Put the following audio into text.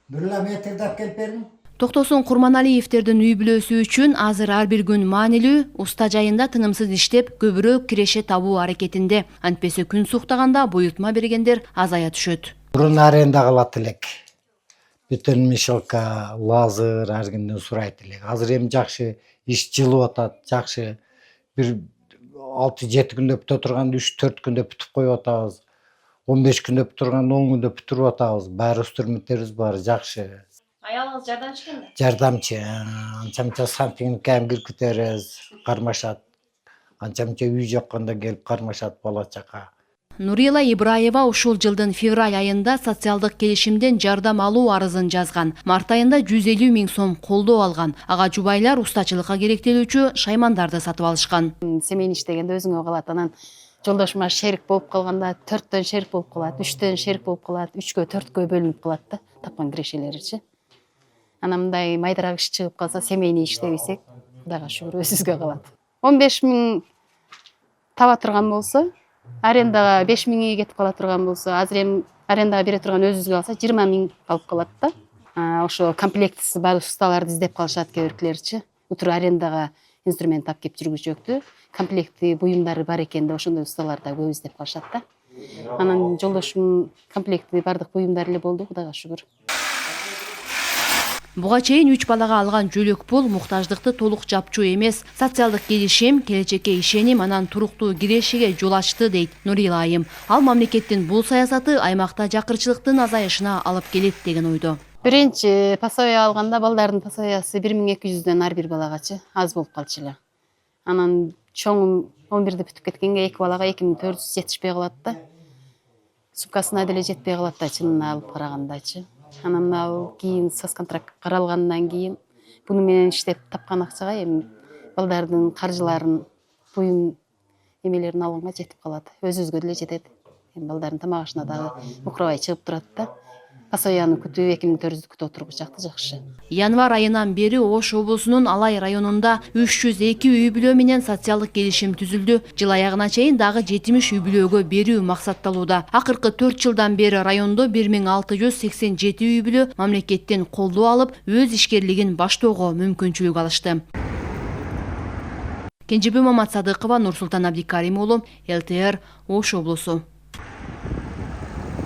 Birla metrde kelip berdim. Токтосун Курманалиевтердин үй бүлөсү үчүн азыр ар бир күн маанилүү, уста жайында тынымсыз иштеп, көбүрөөк киреше табуу аракетинде. Антпесе күн суктаганда буйртма бергендер азая түшөт. Бурун аренда кылат элек. Бүтүн мешалка, лазер ар күндөн сурайт элек. Азыр эми жакшы иш жылып атат, жакшы. Бир 6-7 күндө бүтө турганды 3-4 күндө бүтүп коюп атабыз. 15 күндө бүтүп турганды 10 күндө бүтүрүп атабыз. Баары инструменттерибиз бар, жакшы. Аялыңыз жардамчы экен да? Жардамчы. Анча-мынча сантингке кирип кетербиз, кармашат. Анча-мынча үй жакканда келип кармашат бала чака. Нурила Ибраева ушул жылдын февраль айында социалдык келишимден жардам алуу арызын жазган. Март айында 150 000 сом колдоо алган. Ага жубайлар устачылыкка керектелүүчү шаймандарды сатып алышкан. Семейни иштегенде өзүңө калат. Анан жолдошума шерик болуп калганда 4төн шерик болуп калат, 3төн шерик болуп калат, 3кө 4кө бөлүнүп калат да, тапкан кирешелеричи. Анан мындай майдарак иш чыгып калса, семейни иштебесек, Кудайга шүгүр өзүбүзгө калат. 15 000 таба турган болсо, арендага 5 000 кетип кала турган болсо, азыр эми арендага бере турган өзүбүзгө алса 20 000 калып калат да. Ошо комплектisi бар усталарды издеп калышат кээ-биркилерчи. Утур арендага инструмент алып кеп жүргүзөктү. Комплекти буюмдары бар экен да, ошондой усталар да көп издеп калышат да. Анан жолдошум комплекти бардык буюмдар эле болду, Кудайга шүгүр. Буга чейин 3 балага алган жөлөк пул муктаждыкты толук жапчу эмес. Социалдык келишим келечекке ишеним анан туруктуу кирешиге жол ачты дейт Нурила айым. Ал мамлекеттин бул саясаты аймакта жакырчылыктын азайышына алып келет деген ойдо. Биринчи пасоя алганда балдардын пасоясы 1200дөн ар бир балагачы аз болуп калчу эле. Анан чоң 11де бүтүп кеткенге 2 балага 2400 жетишпей калат да. Сумкасына деле жетпей калат да, чынына алып карагандачы. Анан ал кийин соцконтракт каралгандан кийин буну менен иштеп тапкан акчага эми балдардын каржыларын, буюм эмелерин алганга жетип калат. Өзүбүзгө деле жетет. Эми балдардын тамак ашына дагы украбай чыгып турат да. Пасояны күтүү 2400 күтүп отургучакты жакшы. Январь айынан бери Ош облусунун Алай районунда 302 үй бүлө менен социалдык келишим түзүлдү. Жыл аягына чейин дагы 70 үй бүлөгө берүү максатталууда. Акыркы 4 жылдан бери райондо 1687 үй бүлө мамлекеттен колдоо алып, өз ишкерлигин баштоого мүмкүнчүлүк алышты. Кенжебек Маматсадыкова, Нурсултан Абдикарим уулу, ЛТР, Ош облусу.